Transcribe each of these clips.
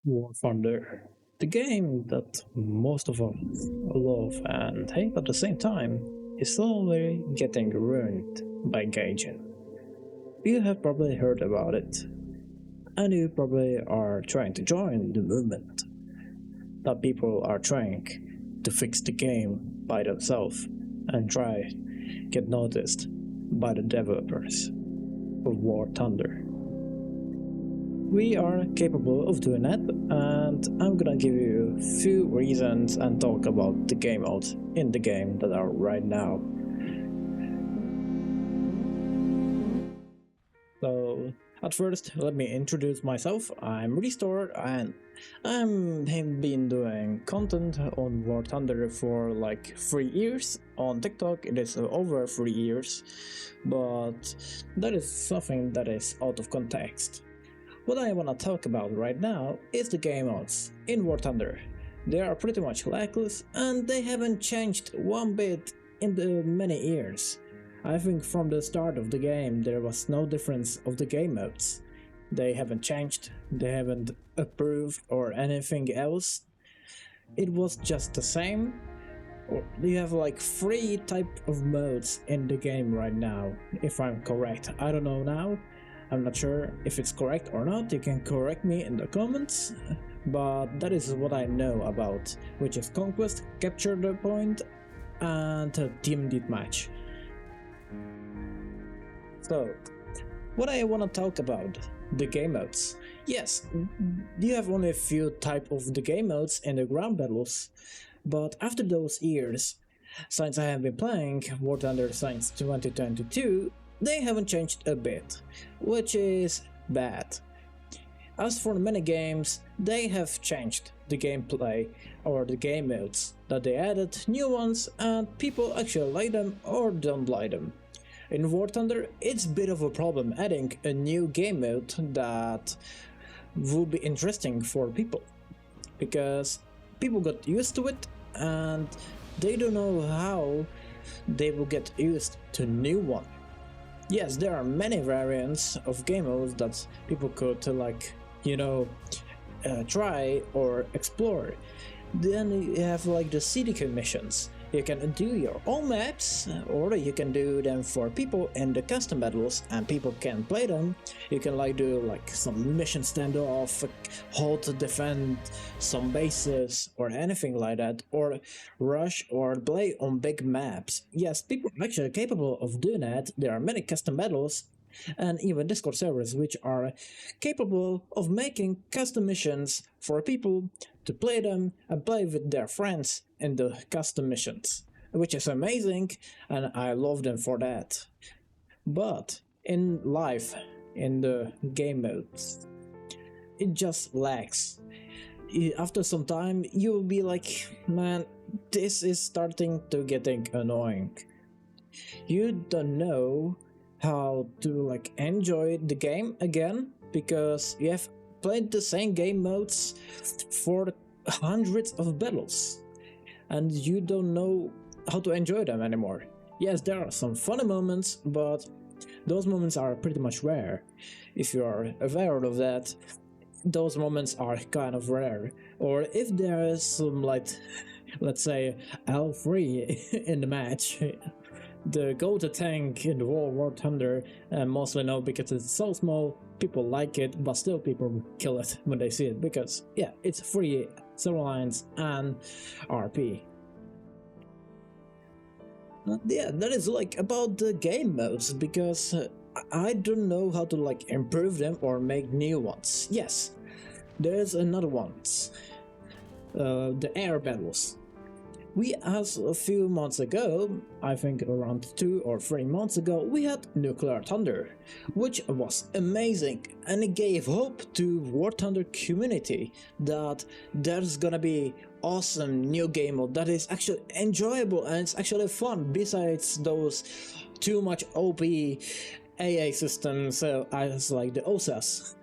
War Thunder, the game that most of us love and hate at the same time, is slowly getting ruined by Gaijin. You have probably heard about it, and you probably are trying to join the movement that people are trying to fix the game by themselves and try get noticed by the developers of War Thunder. We are capable of doing that, and I'm gonna give you a few reasons and talk about the game modes in the game that are right now. So, at first, let me introduce myself. I'm Restore, and I've been doing content on War Thunder for like 3 years. On TikTok, it is over 3 years, but that is something that is out of context. What I want to talk about right now is the game modes in War Thunder. They are pretty much lackless and they haven't changed one bit in the many years. I think from the start of the game there was no difference of the game modes. They haven't changed, they haven't approved or anything else. It was just the same. You have like 3 type of modes in the game right now, if I'm correct. I don't know now. I'm not sure if it's correct or not, you can correct me in the comments, but that is what I know about, which is Conquest, Capture the Point, and Team Deathmatch. So, what I want to talk about, the game modes. Yes, you have only a few type of the game modes in the ground battles, but after those years, since I have been playing War Thunder since 2022, they haven't changed a bit, which is bad. As for many games, they have changed the gameplay or the game modes, that they added new ones and people actually like them or don't like them. In War Thunder, it's a bit of a problem adding a new game mode that would be interesting for people, because people got used to it and they don't know how they will get used to new one. Yes, there are many variants of game modes that people could try or explore. Then you have like the CDK missions. You can do your own maps, or you can do them for people in the custom battles, and people can play them. You can do some mission standoff, hold to defend some bases, or anything like that, or rush or play on big maps. Yes, people are actually capable of doing that. There are many custom battles and even Discord servers which are capable of making custom missions for people to play them and play with their friends in the custom missions, which is amazing, and I love them for that. But in life, in the game modes, it just lacks. After some time, you will be like, man, this is starting to getting annoying. You don't know how to enjoy the game again, because you have played the same game modes for hundreds of battles and you don't know how to enjoy them anymore. Yes, there are some funny moments, but those moments are pretty much rare. If you are aware of that, those moments are kind of rare. Or if there is some let's say L3 in the match, the go-to tank in the War Thunder, mostly known because it's so small, people like it, but still people kill it when they see it, because yeah, it's free, 0 lines and RP. Yeah, that is about the game modes, because I don't know how to improve them or make new ones. Yes, there's another ones, the air battles. We, as a few months ago, I think around 2 or 3 months ago, we had Nuclear Thunder, which was amazing, and it gave hope to War Thunder community that there's gonna be awesome new game mode that is actually enjoyable and it's actually fun, besides those too much OP AA systems as the OSAS.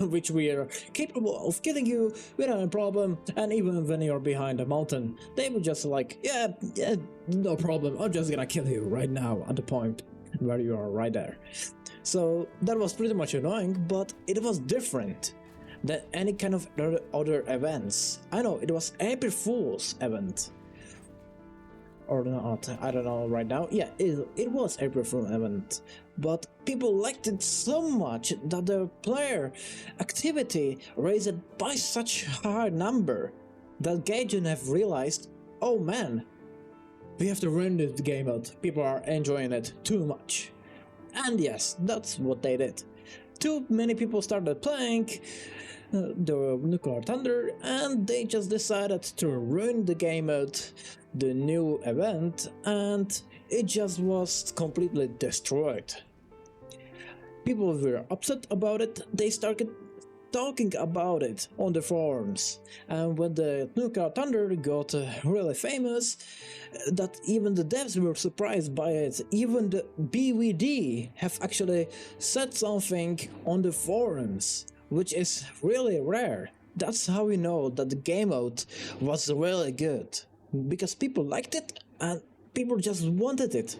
Which we are capable of killing you without a problem, and even when you're behind a mountain, they will just yeah, no problem, I'm just gonna kill you right now at the point where you are right there. So that was pretty much annoying, but it was different. than any kind of other events. I know it was April Fool's event. Or not, I don't know right now. Yeah, it was April Fool's event. But people liked it so much that the player activity raised it by such a high number that Gaijin have realized, oh man, we have to run this game out. People are enjoying it too much. And yes, that's what they did. Too many people started playing the Nuclear Thunder, and they just decided to ruin the game mode, the new event, and it just was completely destroyed. People were upset about it. They started talking about it on the forums, and when the Nuclear Thunder got really famous, that even the devs were surprised by it. Even the BVD have actually said something on the forums, which is really rare. That's how we know that the game mode was really good, because people liked it and people just wanted it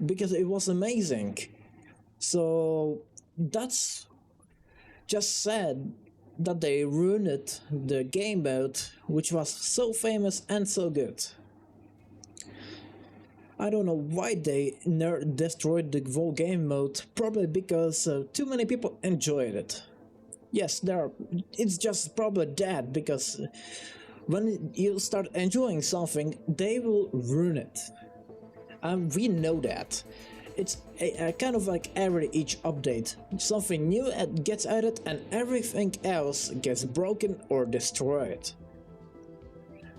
because it was amazing. So that's just sad that they ruined the game mode, which was so famous and so good. I don't know why they destroyed the whole game mode, probably because too many people enjoyed it. Yes, it's just probably that, because when you start enjoying something, they will ruin it. And we know that. It's a kind of like each update, something new gets added and everything else gets broken or destroyed.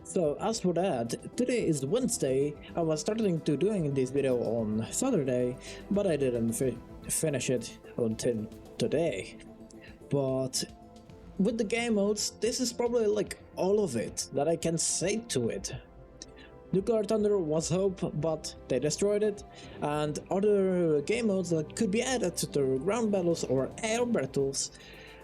So as for that, today is Wednesday. I was starting to doing this video on Saturday, but I didn't finish it until today. But with the game modes, this is probably like all of it that I can say to it. Nuclear Thunder was hope, but they destroyed it, and other game modes that could be added to ground battles or air battles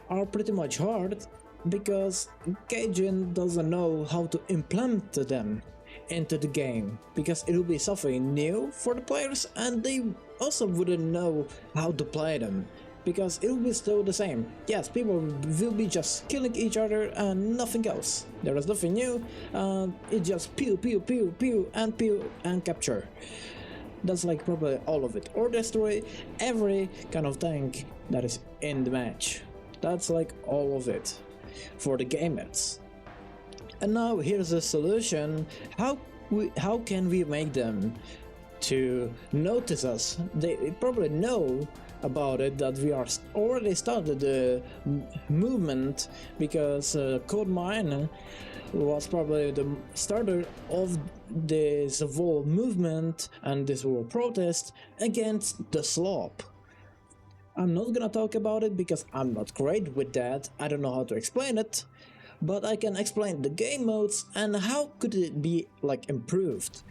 are pretty much hard, because Gaijin doesn't know how to implement them into the game, because it will be something new for the players and they also wouldn't know how to play them, because it will be still the same. Yes, people will be just killing each other and nothing else. There is nothing new, and it just pew and capture. That's like probably all of it, or destroy every kind of tank that is in the match. That's like all of it for the game modes. And now here's a solution. How can we make them to notice us? They probably know about it, that we are already started the movement, because Code Mine was probably the starter of this whole movement and this whole protest against the slop. I'm not gonna talk about it because I'm not great with that. I don't know how to explain it, but I can explain the game modes and how could it be like improved.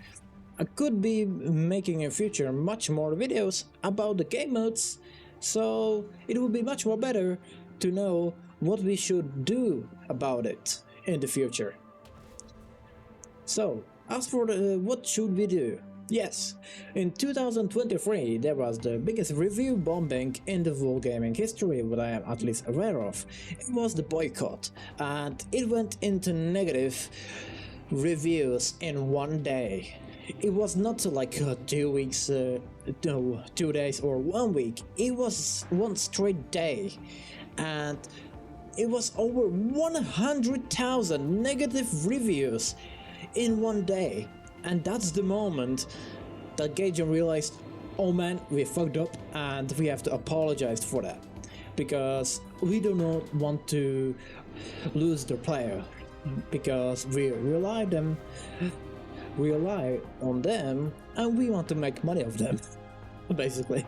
I could be making in future much more videos about the game modes, so it would be much more better to know what we should do about it in the future. So, as for what should we do? Yes, in 2023 there was the biggest review bombing in the whole gaming history, what I am at least aware of. It was the boycott, and it went into negative reviews in one day. It was not like 2 weeks, 2 days or 1 week. It was one straight day, and it was over 100,000 negative reviews in one day. And that's the moment that Gaijin realized, oh man, we fucked up and we have to apologize for that, because we do not want to lose the player, because we rely on them and we want to make money of them. Basically,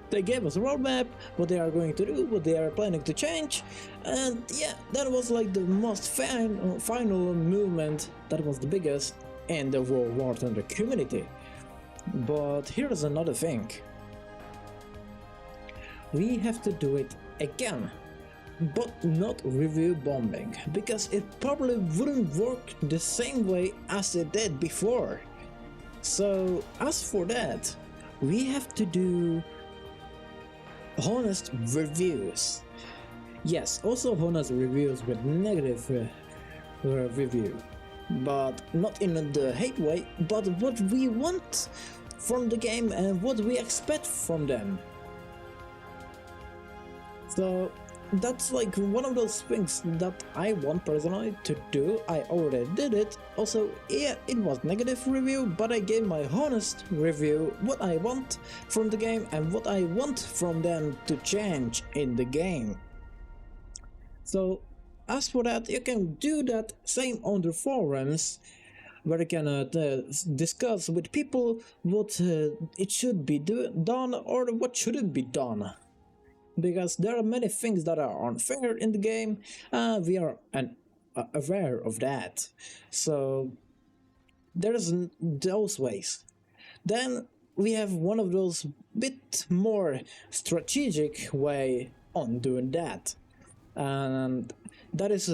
they gave us a roadmap, what they are going to do, what they are planning to change, and yeah, that was like the most final movement, that was the biggest in the World War Thunder community. But here's another thing, we have to do it again, but not review bombing, because it probably wouldn't work the same way as it did before. So as for that, we have to do honest reviews. Yes, also honest reviews with negative review, but not in the hate way, but what we want from the game and what we expect from them. So that's like one of those things that I want personally to do. I already did it. Also, yeah, it was negative review, but I gave my honest review, what I want from the game and what I want from them to change in the game. So as for that, you can do that same on the forums, where you can discuss with people what it should be done or what shouldn't be done. Because there are many things that are unfair in the game, we are aware of that. So there's those ways. Then we have one of those bit more strategic way on doing that, and that is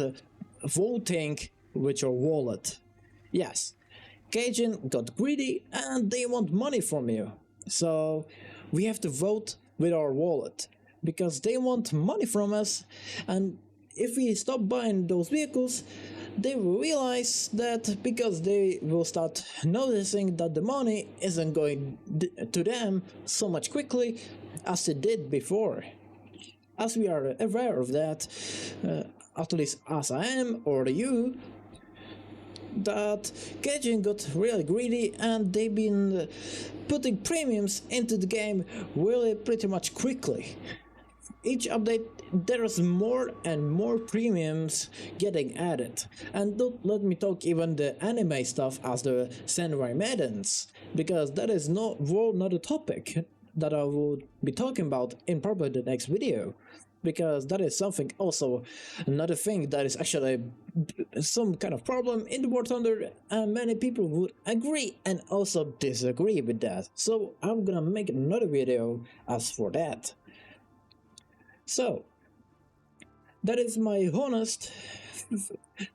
voting with your wallet. Yes, Cajun got greedy and they want money from you, so we have to vote with our wallet because they want money from us, and if we stop buying those vehicles, they will realize that, because they will start noticing that the money isn't going to them so much quickly as it did before. As we are aware of that, at least as I am or you, that Gaijin got really greedy and they've been putting premiums into the game really pretty much quickly. Each update there's more and more premiums getting added, and don't let me talk even the anime stuff as the senrai meidens, because that is not a topic that I would be talking about in probably the next video, because that is something also another thing that is actually some kind of problem in the War Thunder, and many people would agree and also disagree with that, so I'm gonna make another video as for that. So that is my honest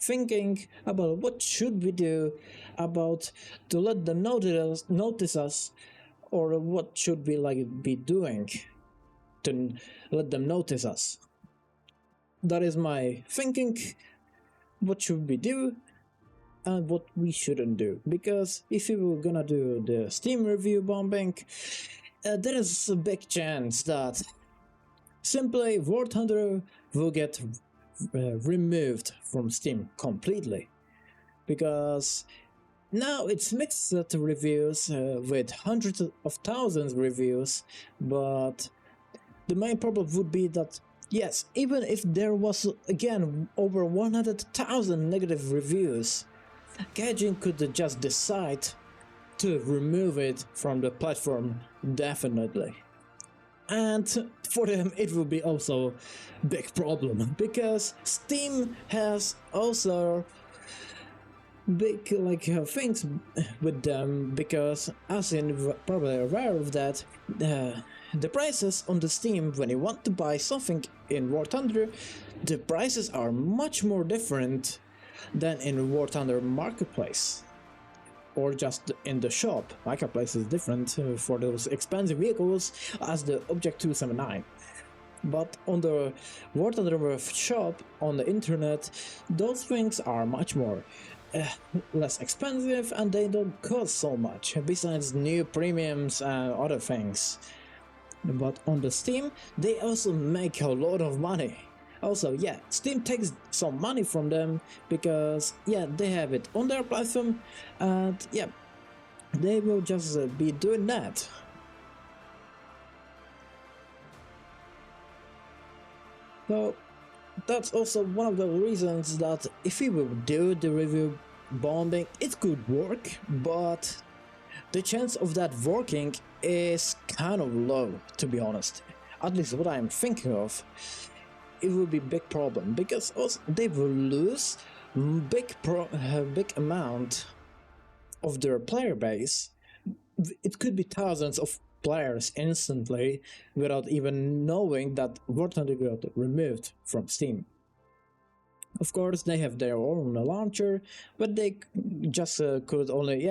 thinking about what should we do about to let them notice us, or what should we like be doing to let them notice us. That is my thinking, what should we do and what we shouldn't do, because if we were gonna do the Steam review bombing, there is a big chance that simply War Thunder will get removed from Steam completely, because now it's mixed reviews with hundreds of thousands reviews, but the main problem would be that, yes, even if there was again over 100,000 negative reviews, Gaijin could just decide to remove it from the platform definitely. And for them it will be also a big problem, because Steam has also big things with them, because as in probably aware of that, the prices on the Steam when you want to buy something in War Thunder, the prices are much more different than in War Thunder Marketplace, or just in the shop. Marketplace is different for those expensive vehicles as the Object 279. But on the War Thunder shop on the internet, those things are much more less expensive and they don't cost so much, besides new premiums and other things. But on the Steam, they also make a lot of money. Also, yeah, Steam takes some money from them because, yeah, they have it on their platform, and yeah, they will just be doing that. So that's also one of the reasons that if we will do the review bombing, it could work, but the chance of that working is kind of low, to be honest. At least what I'm thinking of. It will be a big problem, because also they will lose big amount of their player base. It could be thousands of players instantly without even knowing that War Thunder got removed from Steam. Of course, they have their own launcher, but they just could only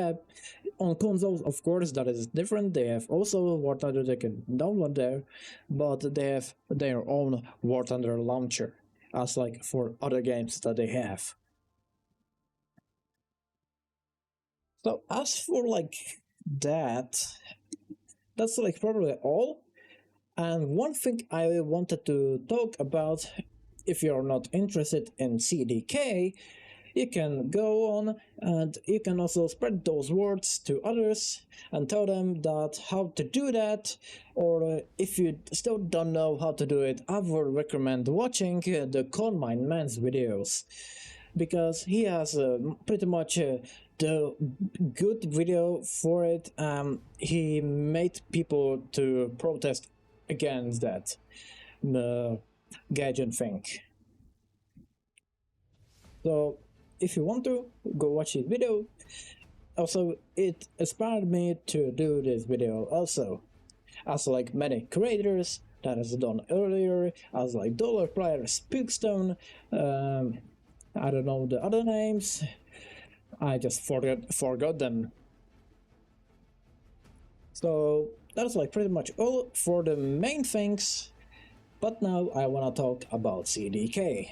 On consoles, of course, that is different. They have also War Thunder they can download there, but they have their own War Thunder launcher, as like for other games that they have. So as for like that, that's like probably all. And one thing I wanted to talk about, if you're not interested in CDK, you can go on and you can also spread those words to others and tell them that how to do that. Or if you still don't know how to do it, I would recommend watching the Coal Mine Man's videos, because he has pretty much the good video for it. He made people to protest against that gadget thing. So if you want to, go watch his video. Also, it inspired me to do this video also, as like many creators that has done earlier, as like Dollar Player, Spookstone, I don't know the other names, I just forgot them. So that's like pretty much all for the main things, but now I wanna talk about CDK.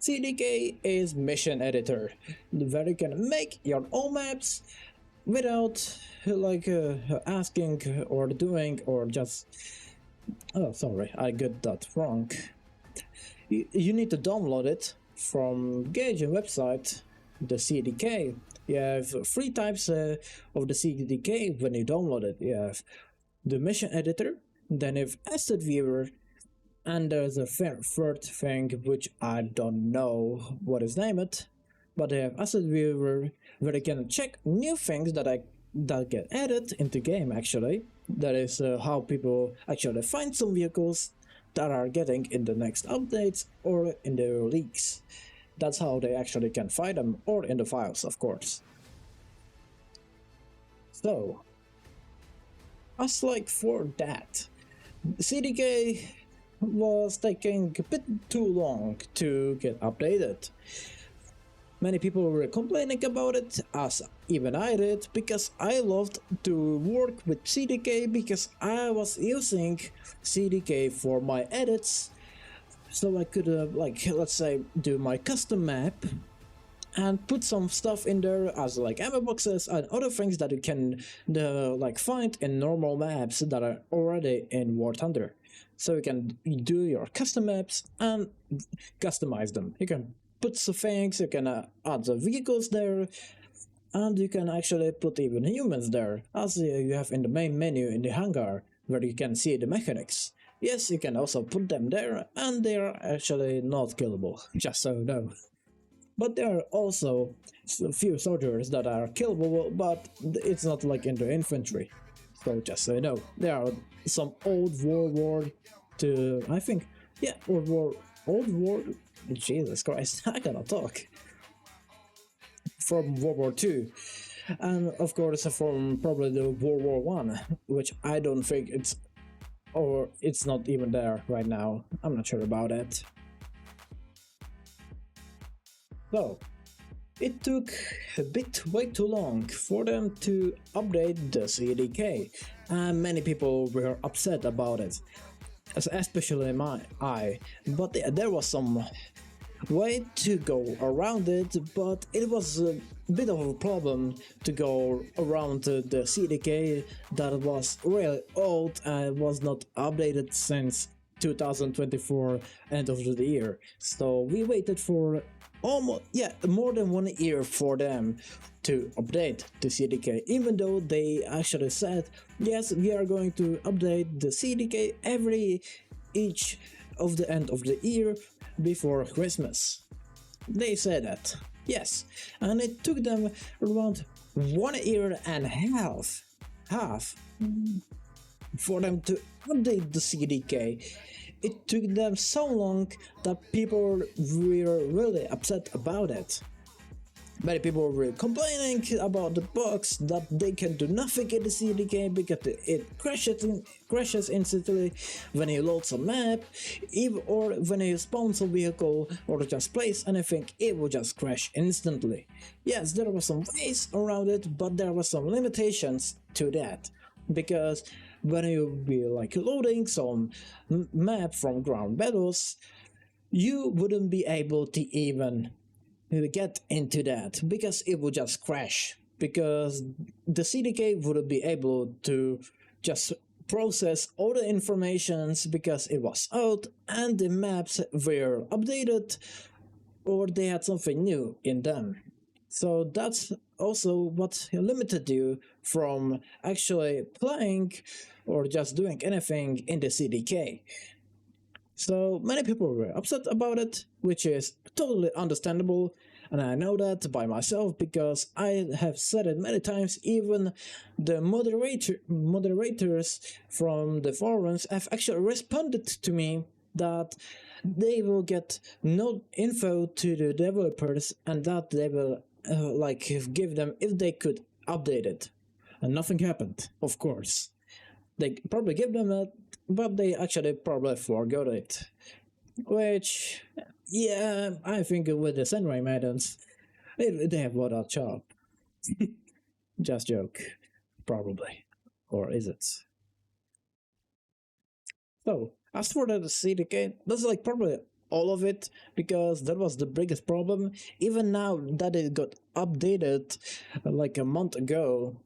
CDK is mission editor, where you can make your own maps without like asking or doing or just... Oh, sorry, I got that wrong. You need to download it from Gauge website, the CDK. You have three types of the CDK when you download it. You have the mission editor, then you have asset viewer, and there's a third thing which I don't know what is named, but they have asset viewer where you can check new things that get added into game actually. That is how people actually find some vehicles that are getting in the next updates or in the leaks. That's how they actually can find them, or in the files, of course. So, as like for that, CDK was taking a bit too long to get updated. Many people were complaining about it, as even I did, because I loved to work with CDK because I was using CDK for my edits, so I could like, let's say, do my custom map and put some stuff in there as like ammo boxes and other things that you can like find in normal maps that are already in War Thunder. So you can do your custom maps and customize them. You can put some things, you can add the vehicles there, and you can actually put even humans there, as you have in the main menu in the hangar, where you can see the mechanics. Yes, you can also put them there, and they are actually not killable, just so you know. But there are also a few soldiers that are killable, but it's not like in the infantry. So just so you know, there are some old World War II, I think, yeah, old War, Jesus Christ, I cannot talk. From World War II, and of course from probably the World War I, which I don't think it's, or it's not even there right now. I'm not sure about it. So, it took a bit way too long for them to update the CDK, and many people were upset about it, especially but there was some way to go around it, but it was a bit of a problem to go around the CDK that was really old and was not updated since 2024 end of the year. So we waited for almost, yeah, more than 1 year for them to update the CDK, even though they actually said, yes, we are going to update the CDK each of the end of the year before Christmas. They said that, yes, and it took them around 1 year and a half for them to update the CDK. It took them so long that people were really upset about it. Many people were complaining about the bugs that they can do nothing in the CDK because it crashes instantly when you load some map, or when you spawn some vehicle or just place anything, it will just crash instantly. Yes, there were some ways around it, but there were some limitations to that, because when you be like loading some map from ground battles, you wouldn't be able to even get into that because it would just crash, because the CDK wouldn't be able to just process all the informations because it was out and the maps were updated or they had something new in them. So that's also what limited you from actually playing or just doing anything in the CDK. So many people were upset about it, which is totally understandable, and I know that by myself because I have said it many times. Even the moderators from the forums have actually responded to me that they will get no info to the developers and that they will like give them if they could update it, and nothing happened, of course. They probably give them it, but they actually probably forgot it. Which, yeah, I think with the senrai meidens, they have what a job. Just joke, probably. Or is it? So, as for the CDK, that's like probably all of it, because that was the biggest problem. Even now that it got updated like a month ago,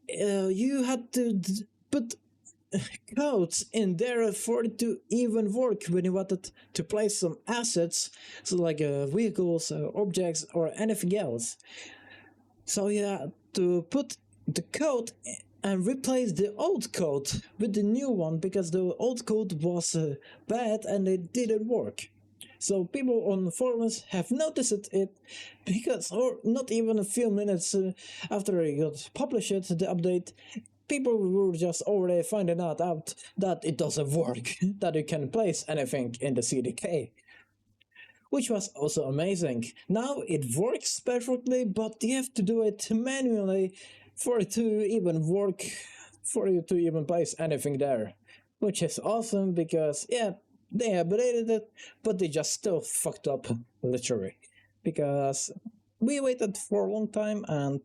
you had to put codes in there for it to even work when you wanted to place some assets, so like vehicles, objects, or anything else. So you had to put the code and replace the old code with the new one because the old code was bad and it didn't work. So people on the forums have noticed it because, or not even a few minutes after it got published, the update, people were just already finding out that it doesn't work, that you can place anything in the CDK. Which was also amazing. Now it works perfectly, but you have to do it manually for it to even work, for you to even place anything there. Which is awesome because, yeah, they updated it, but they just still fucked up, literally. Because we waited for a long time and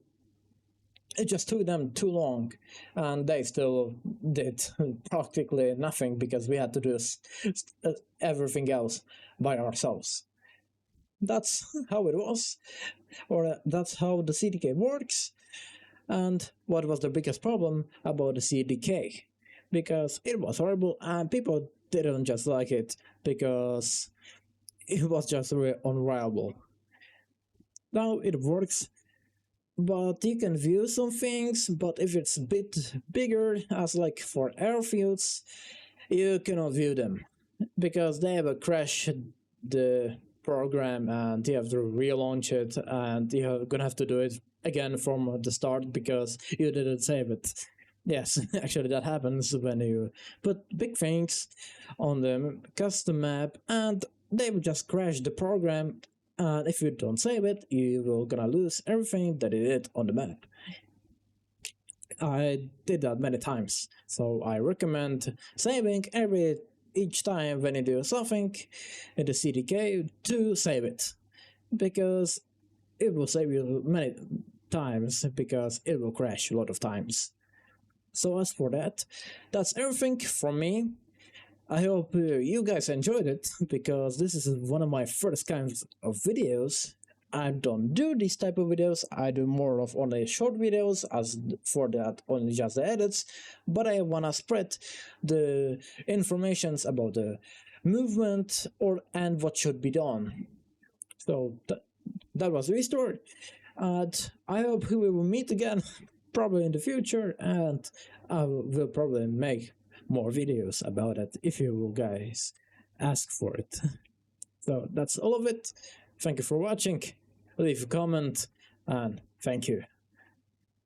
it just took them too long, and they still did practically nothing because we had to do everything else by ourselves. That's how it was, or that's how the CDK works. And what was the biggest problem about the CDK? Because it was horrible and people didn't just like it because it was just unreliable. Now it works, but you can view some things, but if it's a bit bigger, as like for airfields, you cannot view them because they have crashed the program and you have to relaunch it and you're gonna have to do it again from the start because you didn't save it. Yes, actually that happens when you put big things on the custom map and they will just crash the program, and if you don't save it, you will gonna lose everything that it did on the map. I did that many times, so I recommend saving each time when you do something in the CDK to save it, because it will save you many times because it will crash a lot of times. So as for that, that's everything from me. I hope you guys enjoyed it, because this is one of my first kinds of videos. I don't do these type of videos, I do more of only short videos, as for that only just the edits, but I wanna spread the informations about the movement and what should be done. So that was Restore, and I hope we will meet again probably in the future, and I will probably make more videos about it if you guys ask for it. So that's all of it. Thank you for watching. Leave a comment and thank you.